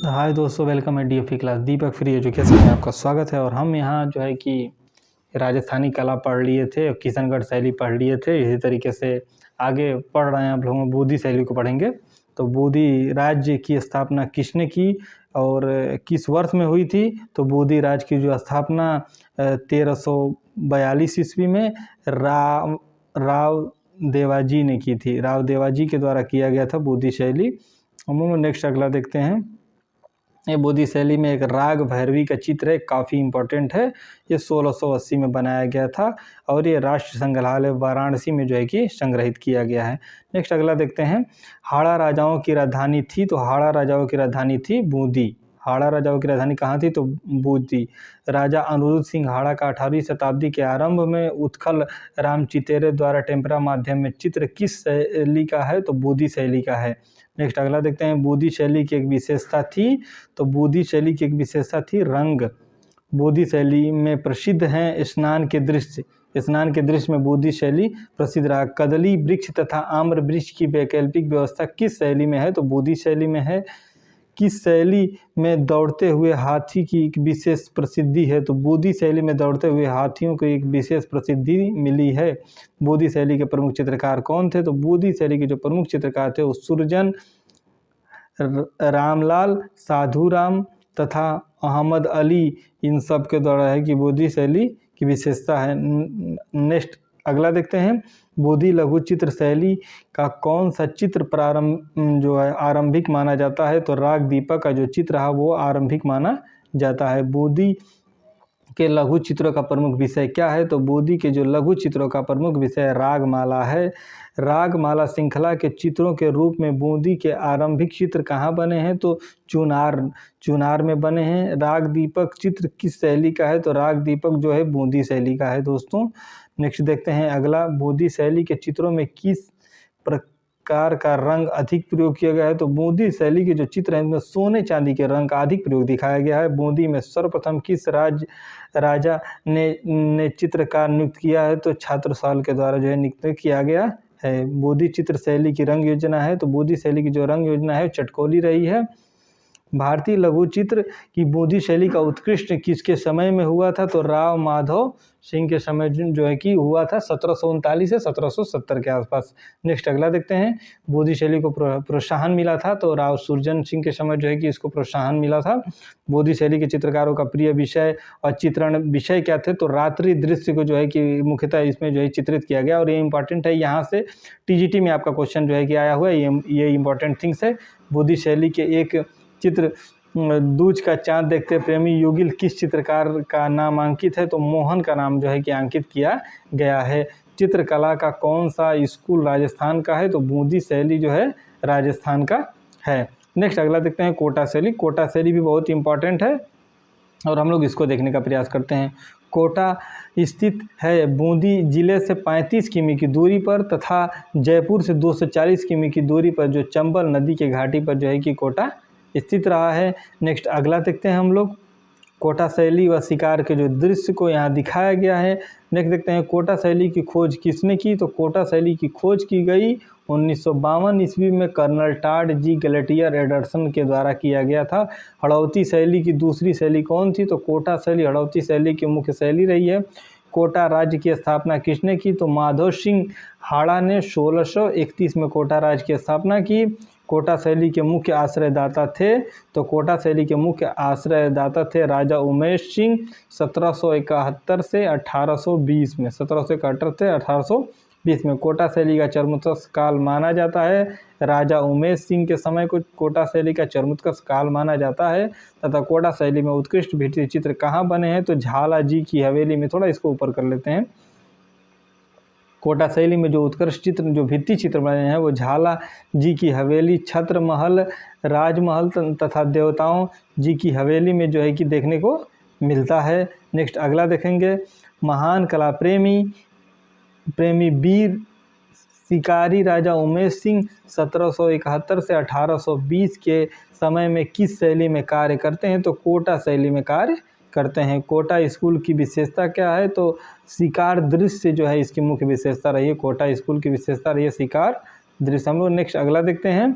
हाय दोस्तों, वेलकम है DFE class. दीपक free education में आपका स्वागत है। और हम यहाँ जो है कि राजस्थानी कला पढ़ लिए थे और किशनगढ़ शैली पढ़ लिए थे। इसी तरीके से आगे पढ़ रहे हैं आप लोगों बूंदी शैली को पढ़ेंगे। तो बूंदी राज्य की स्थापना किसने की और किस वर्ष में हुई थी? तो बूंदी राज्य की जो स्थापना 1342 ईस्वी में राव देवाजी ने की थी। राव देवाजी के द्वारा किया गया था बूंदी शैली। हम नेक्स्ट अगला देखते हैं। ये बूंदी शैली में एक राग भैरवी का चित्र है, काफ़ी इम्पोर्टेंट है। ये 1680 में बनाया गया था और ये राष्ट्र संग्रहालय वाराणसी में जो है कि संग्रहित किया गया है। नेक्स्ट अगला देखते हैं। हाड़ा राजाओं की राजधानी थी, तो हाड़ा राजाओं की राजधानी थी बूंदी। हाड़ा राजाओं की राजधानी कहाँ थी? तो बूंदी। राजा अनिरुद्ध सिंह हाड़ा का 18वीं शताब्दी के आरंभ में उत्कल राम चितेरे द्वारा टेम्परा माध्यम में चित्र किस शैली का है? तो बूंदी शैली का है। नेक्स्ट अगला देखते हैं। बूंदी शैली की एक विशेषता थी, तो बूंदी शैली की एक विशेषता थी रंग। बूंदी शैली में प्रसिद्ध हैं स्नान के दृश्य। स्नान के दृश्य में बूंदी शैली प्रसिद्ध रहा। कदली वृक्ष तथा आम्र वृक्ष की वैकल्पिक व्यवस्था किस शैली में है? तो बूंदी शैली में है। किस शैली में दौड़ते हुए हाथी की एक विशेष प्रसिद्धि है? तो बूंदी शैली में दौड़ते हुए हाथियों को एक विशेष प्रसिद्धि मिली है। बूंदी शैली के प्रमुख चित्रकार कौन थे? तो बूंदी शैली के जो प्रमुख चित्रकार थे वो सुरजन, रामलाल, साधुराम तथा अहमद अली, इन सब के द्वारा है कि बूंदी शैली की विशेषता है। नेक्स्ट अगला देखते हैं। बूंदी लघु चित्र शैली का कौन सा चित्र जो है आरंभिक माना जाता है? तो राग दीपक का जो चित्र है वो आरंभिक माना जाता है। बूंदी के लघु चित्रों का प्रमुख विषय क्या है? तो बूंदी के जो लघु चित्रों का प्रमुख विषय रागमाला है। रागमाला श्रृंखला के चित्रों के रूप में बूंदी के आरंभिक चित्र कहाँ बने हैं? तो चुनार में बने हैं। राग दीपक चित्र किस शैली का है? तो राग दीपक जो है बूंदी शैली का है दोस्तों। नेक्स्ट देखते हैं अगला। बूंदी शैली के चित्रों में किस प्रकार का रंग अधिक प्रयोग किया गया है? तो बूंदी शैली के जो चित्र हैं इनमें सोने चांदी के रंग का अधिक प्रयोग दिखाया गया है। बूंदी में सर्वप्रथम किस राजा ने चित्रकार नियुक्त किया है? तो छत्रसाल के द्वारा जो है नियुक्त किया गया है। बूंदी चित्र शैली की रंग योजना है, तो बूंदी शैली की जो रंग योजना है चटकोली रही है। भारतीय लघु चित्र की बूंदी शैली का उत्कृष्ट किसके समय में हुआ था? तो राव माधव सिंह के समय जो है कि हुआ था 1739 से 1770 के आसपास। नेक्स्ट अगला देखते हैं। बूंदी शैली को प्रोत्साहन मिला था, तो राव सुरजन सिंह के समय जो है कि इसको प्रोत्साहन मिला था। बूंदी शैली के चित्रकारों का प्रिय विषय और चित्रण विषय क्या थे? तो रात्रि दृश्य को जो है कि मुख्यतः इसमें जो है चित्रित किया गया। और ये इंपॉर्टेंट है, यहाँ से टीजीटी में आपका क्वेश्चन जो है कि आया हुआ है। ये इंपॉर्टेंट थिंग्स है। बूंदी शैली के एक चित्र दूज का चांद देखते प्रेमी युगिल किस चित्रकार का नाम अंकित है? तो मोहन का नाम जो है कि अंकित किया गया है। चित्रकला का कौन सा स्कूल राजस्थान का है? तो बूंदी शैली जो है राजस्थान का है। नेक्स्ट अगला देखते हैं। कोटा शैली। कोटा शैली भी बहुत इंपॉर्टेंट है और हम लोग इसको देखने का प्रयास करते हैं। कोटा स्थित है बूंदी जिले से 35 किमी की दूरी पर तथा जयपुर से 240 किमी की दूरी पर जो चंबल नदी के घाटी पर जो है कि कोटा स्थित रहा है। नेक्स्ट अगला देखते हैं हम लोग। कोटा शैली व शिकार के जो दृश्य को यहाँ दिखाया गया है। नेक्स्ट देखते हैं। कोटा शैली की खोज किसने की? तो कोटा शैली की खोज की गई 1952 ईस्वी में कर्नल टॉड जी गलेटियर एडरसन के द्वारा किया गया था। हड़ौती शैली की दूसरी शैली कौन थी? तो कोटा शैली हड़ौती शैली की मुख्य शैली रही है। कोटा राज्य की स्थापना किसने की? तो माधव सिंह हाड़ा ने 1631 में कोटा राज्य की स्थापना की। कोटा शैली के मुख्य आश्रयदाता थे, तो कोटा शैली के मुख्य आश्रयदाता थे राजा उमेश सिंह 1771 से 1820 में। 1771 से 1820 में कोटा शैली का चरमोत्कर्ष काल माना जाता है। राजा उमेश सिंह के समय को कोटा शैली का चरमोत्कर्ष काल माना जाता है। तथा कोटा शैली में उत्कृष्ट भित्ति चित्र कहाँ बने हैं? तो झाला जी की हवेली में। थोड़ा इसको ऊपर कर लेते हैं। कोटा शैली में जो उत्कृष्ट चित्र जो भित्ति चित्र बने हैं वो झाला जी की हवेली, छत्र महल, राजमहल तथा देवताओं जी की हवेली में जो है कि देखने को मिलता है। नेक्स्ट अगला देखेंगे। महान कला प्रेमी वीर शिकारी राजा उमेश सिंह 1771 से 1820 के समय में किस शैली में कार्य करते हैं? तो कोटा शैली में कार्य करते हैं। कोटा स्कूल की विशेषता क्या है? तो शिकार दृश्य जो है इसकी मुख्य विशेषता रही है। कोटा स्कूल की विशेषता रही है शिकार दृश्य। हम लोग नेक्स्ट अगला देखते हैं।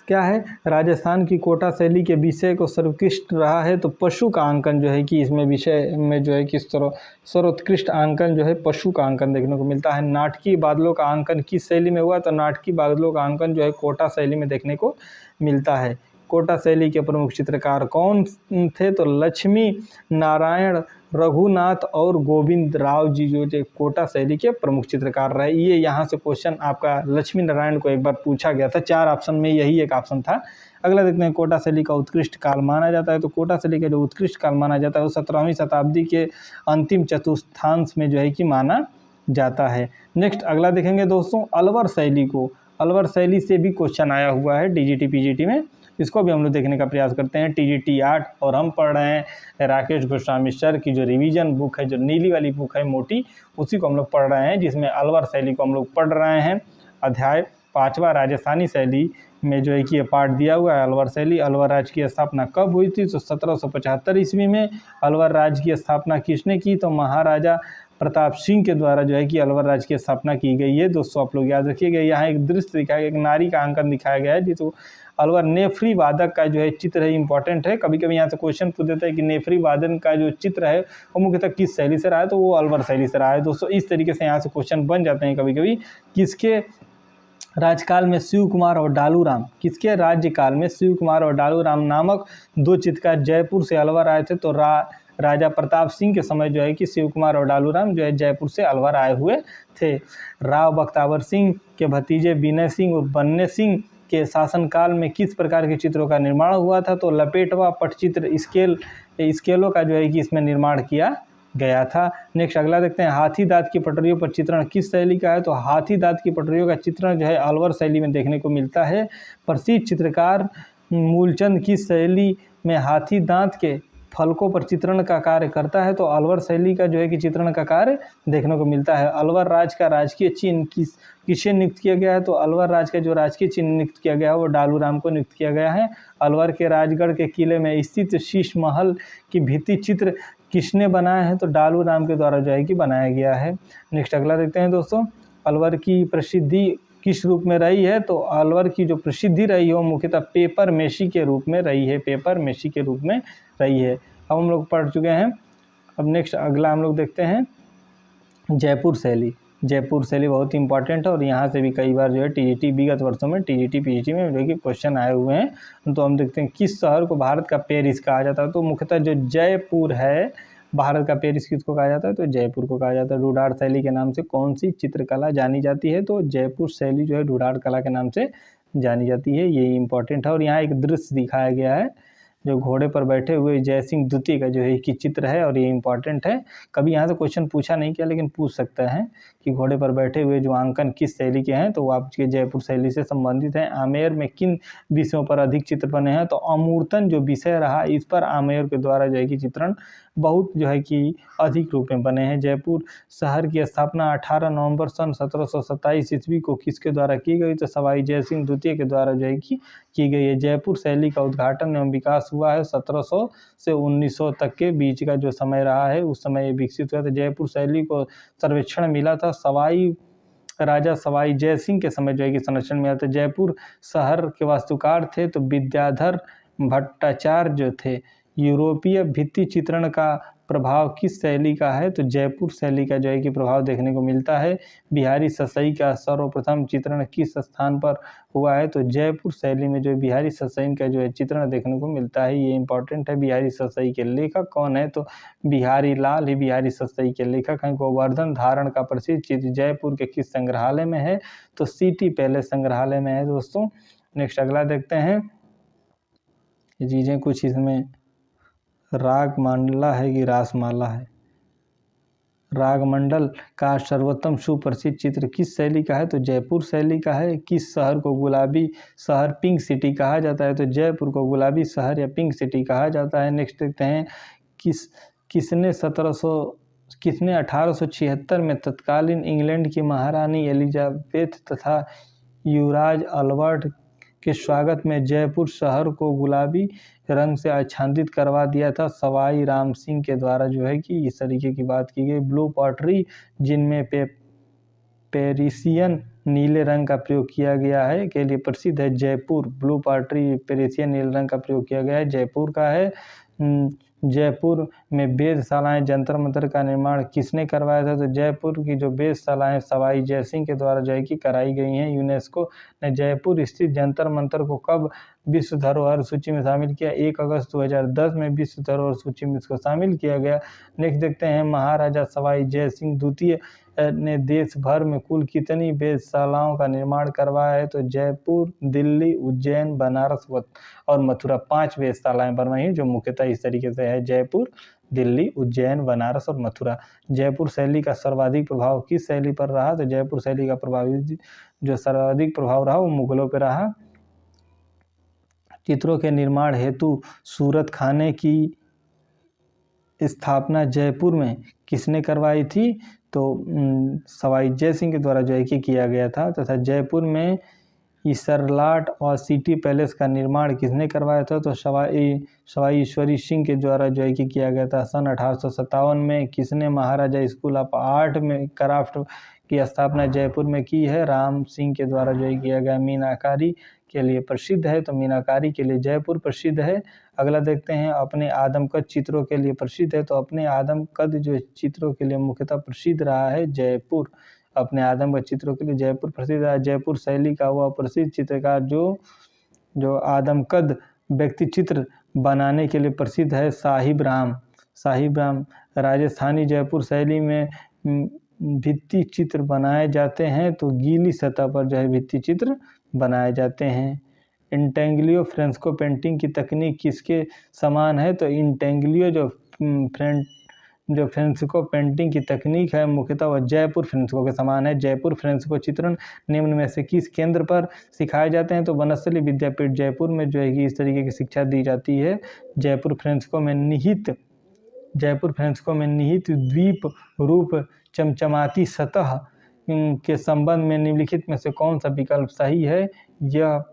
क्या है, राजस्थान की कोटा शैली के विषय को सर्वोत्कृष्ट रहा है, तो पशु का अंकन जो है कि इसमें विषय में जो है कि सर्वोत्कृष्ट अंकन जो है पशु का अंकन देखने को मिलता है। नाटकीय बादलों का अंकन किस शैली में हुआ, तो नाटकीय बादलों का अंकन जो है कोटा शैली में देखने को मिलता है। कोटा शैली के प्रमुख चित्रकार कौन थे, तो लक्ष्मी नारायण, रघुनाथ और गोविंद राव जी जो कोटा शैली के प्रमुख चित्रकार रहे। ये यहाँ से क्वेश्चन आपका लक्ष्मी नारायण को एक बार पूछा गया था, 4 ऑप्शन में यही एक ऑप्शन था। अगला देखते हैं, कोटा शैली का उत्कृष्ट काल माना जाता है, तो कोटा शैली का जो उत्कृष्ट काल माना जाता है वो 17वीं शताब्दी के अंतिम चतुर्थांश में जो है कि माना जाता है। नेक्स्ट अगला देखेंगे दोस्तों, अलवर शैली को। अलवर शैली से भी क्वेश्चन आया हुआ है डीजीटी पीजीटी में, इसको भी हम लोग देखने का प्रयास करते हैं। टीजीटी 8 और हम पढ़ रहे हैं राकेश गोस्वामी सर की जो रिवीजन बुक है, जो नीली वाली बुक है मोटी, उसी को हम लोग पढ़ रहे हैं, जिसमें अलवर शैली को हम लोग पढ़ रहे हैं। अध्याय 5वां राजस्थानी शैली में जो है कि ये पार्ट दिया हुआ है अलवर शैली। अलवर राज्य की स्थापना कब हुई थी, तो 1775 ईस्वी में। अलवर राज्य की स्थापना किसने की, तो महाराजा प्रताप सिंह के द्वारा जो है कि अलवर राज्य की स्थापना की गई है। दोस्तों आप लोग याद रखिएगा, यहाँ एक दृश्य दिखाया गया, एक नारी का अंकन दिखाया गया है जिसको अलवर नेफ्री वादक का जो है चित्र है, इंपॉर्टेंट है। कभी कभी यहाँ से क्वेश्चन पूछ देता है कि नेफ्री वादन का जो चित्र है वो मुख्यतः किस शैली से रहा है, तो वो अलवर शैली से रहा है। दोस्तों इस तरीके से यहाँ से क्वेश्चन बन जाते हैं कभी कभी। किसके राजकाल में शिव कुमार और डालू राम, किसके राज्यकाल में शिव कुमार और डालू राम नामक 2 चित्रकार जयपुर से अलवर आए थे, तो राजा प्रताप सिंह के समय जो है कि शिव कुमार और डालू राम जो है जयपुर से अलवर आए हुए थे। राव बख्तावर सिंह के भतीजे विनय सिंह और बन्ने सिंह के शासनकाल में किस प्रकार के चित्रों का निर्माण हुआ था, तो लपेटवा पटचित्र स्केलों का जो है कि इसमें निर्माण किया गया था। नेक्स्ट अगला देखते हैं, हाथी दांत की पटरियों पर चित्रण किस शैली का है, तो हाथी दांत की पटरियों का चित्रण जो है अलवर शैली में देखने को मिलता है। प्रसिद्ध चित्रकार मूलचंद किस शैली में हाथी दांत के फलकों पर चित्रण का कार्य करता है, तो अलवर शैली का जो है कि चित्रण का कार्य देखने को मिलता है। अलवर राज्य का राजकीय चिन्ह किसे नियुक्त किया गया है, तो अलवर राज्य का जो राजकीय चिन्ह नियुक्त किया गया है वो डालू राम को नियुक्त किया गया है। अलवर के राजगढ़ के किले में स्थित शीश महल की भित्ति चित्र किसने बनाया है, तो डालू राम के द्वारा जो है कि बनाया गया है। नेक्स्ट अगला देखते हैं दोस्तों, अलवर की प्रसिद्धि किस रूप में रही है, तो अलवर की जो प्रसिद्धि रही है वो मुख्यतः पेपर मेशी के रूप में रही है, पेपर मेशी के रूप में रही है। अब हम लोग पढ़ चुके हैं। अब नेक्स्ट अगला हम लोग देखते हैं जयपुर शैली। जयपुर शैली बहुत ही इंपॉर्टेंट है और यहाँ से भी कई बार जो है टीजीटी विगत वर्षों में टीजीटी पीजीटी में जो कि क्वेश्चन आए हुए हैं। तो हम देखते हैं किस शहर को भारत का पेरिस कहा जाता है, तो मुख्यतः जो जयपुर है, भारत का पेरिस किसको कहा जाता है, तो जयपुर को कहा जाता है। ढूढ़ाड़ शैली के नाम से कौन सी चित्रकला जानी जाती है, तो जयपुर शैली जो है ढूढ़ाड़ कला के नाम से जानी जाती है। ये इंपॉर्टेंट है। और यहाँ एक दृश्य दिखाया गया है, जो घोड़े पर बैठे हुए जयसिंह द्वितीय का जो है कि चित्र है और ये इंपॉर्टेंट है। कभी यहाँ से क्वेश्चन पूछा नहीं किया लेकिन पूछ सकता है कि घोड़े पर बैठे हुए जो अंकन किस शैली के हैं, तो वो आपके जयपुर शैली से संबंधित हैं। आमेर में किन विषयों पर अधिक चित्र बने हैं, तो अमूर्तन जो विषय रहा इस पर आमेर के द्वारा जो है कि चित्रण बहुत जो है कि अधिक रूप में बने हैं। जयपुर शहर की स्थापना 18 नवंबर सन 1727 ईस्वी को किसके द्वारा की गई, तो सवाई जयसिंह द्वितीय के द्वारा जो है कि की गई है। जयपुर शैली का उद्घाटन एवं विकास हुआ है 1700 से 1900 तक के बीच का जो समय रहा है, उस समय ये विकसित हुआ था। जयपुर शैली को सर्वेक्षण मिला था राजा सवाई जय सिंह के समय जो है कि संरक्षण मिला था। जयपुर शहर के वास्तुकार थे तो विद्याधर भट्टाचार्य जो थे। यूरोपीय भित्ति चित्रण का प्रभाव किस शैली का है, तो जयपुर शैली का जो है कि प्रभाव देखने को मिलता है। बिहारी ससई का सर्वप्रथम चित्रण किस स्थान पर हुआ है, तो जयपुर शैली में जो बिहारी ससई का जो है चित्रण देखने को मिलता है। ये इंपॉर्टेंट है। बिहारी ससई के लेखक कौन है, तो बिहारी लाल ही बिहारी ससई के लेखक हैं। गोवर्धन धारण का प्रसिद्ध चित्र जयपुर के किस संग्रहालय में है, तो सिटी पैलेस संग्रहालय में है दोस्तों। नेक्स्ट अगला देखते हैं। ये चीज़ें कुछ इसमें रागमाला है कि रासमाला है। रागमंडल का सर्वोत्तम सुप्रसिद्ध चित्र किस शैली का है, तो जयपुर शैली का है। किस शहर को गुलाबी शहर पिंक सिटी कहा जाता है, तो जयपुर को गुलाबी शहर या पिंक सिटी कहा जाता है। नेक्स्ट देखते हैं किसने 1876 में तत्कालीन इंग्लैंड की महारानी एलिजाबेथ तथा युवराज अल्बर्ट के स्वागत में जयपुर शहर को गुलाबी रंग से आच्छादित करवा दिया था। सवाई राम सिंह के द्वारा जो है कि इस तरीके की बात की गई। ब्लू पॉटरी जिनमें पेरिसियन नीले रंग का प्रयोग किया गया है के लिए प्रसिद्ध है? जयपुर। ब्लू पॉटरी पेरिसियन नीले रंग का प्रयोग किया गया है, जयपुर का है। जयपुर में वेधशालाएं, जंतर मंतर का निर्माण किसने करवाया था? तो जयपुर की जो वेधशालाएं सवाई जयसिंह के द्वारा जो है कि कराई गई हैं। यूनेस्को ने जयपुर स्थित जंतर मंतर को कब विश्व धरोहर सूची में शामिल किया? 1 अगस्त 2010 में विश्व धरोहर सूची में इसको शामिल किया गया। नेक्स्ट देखते हैं, महाराजा सवाई जयसिंह द्वितीय ने देश भर में कुल कितनी वेधशालाओं का निर्माण करवाया है? तो जयपुर, दिल्ली, उज्जैन, बनारस और मथुरा 5 वेधशालाएं बनवाई हैं, जो मुख्यतः इस तरीके से है: जयपुर, दिल्ली, उज्जैन, बनारस और मथुरा। जयपुर शैली का सर्वाधिक प्रभाव किस शैली पर रहा? तो जयपुर शैली का जो सर्वाधिक प्रभाव रहा वो मुगलों पर रहा। चित्रों के निर्माण हेतु सूरत खाने की स्थापना जयपुर में किसने करवाई थी? तो सवाई जयसिंह के द्वारा जो है कि किया गया था। तथा जयपुर में इसरलाट और सिटी पैलेस का निर्माण किसने करवाया था? तो सवाई ईश्वरी सिंह के द्वारा जो है कि किया गया था। सन 1857 में किसने महाराजा स्कूल ऑफ आर्ट में क्राफ्ट की स्थापना जयपुर में की है? राम सिंह के द्वारा जो है किया गया। मीनाकारी के लिए प्रसिद्ध है, तो मीनाकारी के लिए जयपुर प्रसिद्ध है। अगला देखते हैं, अपने आदमकद चित्रों के लिए प्रसिद्ध है, तो अपने आदमकद जो चित्रों के लिए मुख्यतः प्रसिद्ध रहा है जयपुर। अपने आदमकद चित्रों के लिए जयपुर प्रसिद्ध रहा है। जयपुर शैली का वह प्रसिद्ध चित्रकार जो आदमकद व्यक्ति चित्र बनाने के लिए प्रसिद्ध है, साहिब राम। साहिब राम। राजस्थानी जयपुर शैली में भित्ति चित्र बनाए जाते हैं, तो गीली सतह पर जो है भित्ति चित्र बनाए जाते हैं। इंटेंग्लियो फ्रेस्को पेंटिंग की तकनीक किसके समान है? तो इंटेंग्लियो जो फ्रेस्को पेंटिंग की तकनीक है मुख्यतः वह जयपुर फ्रेस्को के समान है। जयपुर फ्रेस्को चित्रण निम्न में से किस केंद्र पर सिखाए जाते हैं? तो वनस्थली विद्यापीठ जयपुर में जो है कि इस तरीके की शिक्षा दी जाती है। जयपुर फ्रेस्को में निहित द्वीप रूप चमचमाती सतह के संबंध में निम्नलिखित में से कौन सा विकल्प सही है? यह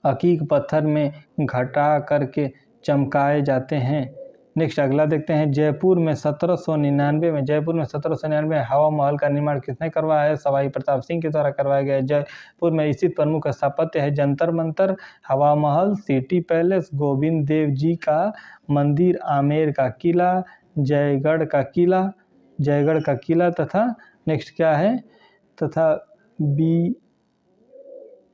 अकीक पत्थर में घटा करके चमकाए जाते हैं। नेक्स्ट अगला देखते हैं, जयपुर में 1799 हवा महल का निर्माण किसने करवाया है? सवाई प्रताप सिंह के द्वारा करवाया गया। जयपुर में स्थित प्रमुख स्थापत्य है जंतर मंतर, हवा महल, सिटी पैलेस, गोविंद देव जी का मंदिर, आमेर का किला, जयगढ़ का किला तथा नेक्स्ट क्या है? तथा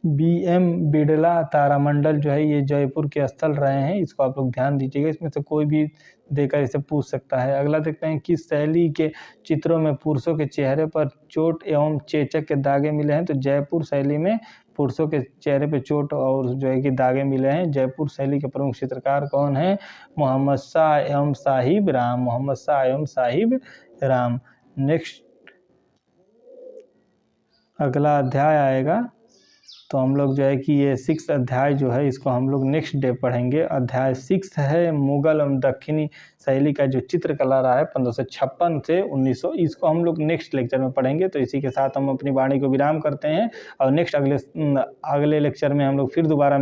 BM बिड़ला तारामंडल जो है ये जयपुर के स्थल रहे हैं। इसको आप लोग ध्यान दीजिएगा, इसमें से कोई भी देकर इसे पूछ सकता है। अगला देखते हैं, किस शैली के चित्रों में पुरुषों के चेहरे पर चोट एवं चेचक के दागे मिले हैं? तो जयपुर शैली में पुरुषों के चेहरे पर चोट और जो है कि दागे मिले हैं। जयपुर शैली के प्रमुख चित्रकार कौन है? मोहम्मद शाह एवं साहिब राम। नेक्स्ट अगला अध्याय आएगा, तो हम लोग जो है कि ये 6th अध्याय जो है इसको हम लोग नेक्स्ट डे पढ़ेंगे। अध्याय 6 है मुगल एवं दक्षिणी शैली का जो चित्रकला रहा है 1556 से 1900, इसको हम लोग नेक्स्ट लेक्चर में पढ़ेंगे। तो इसी के साथ हम अपनी वाणी को विराम करते हैं और नेक्स्ट अगले लेक्चर में हम लोग फिर दोबारा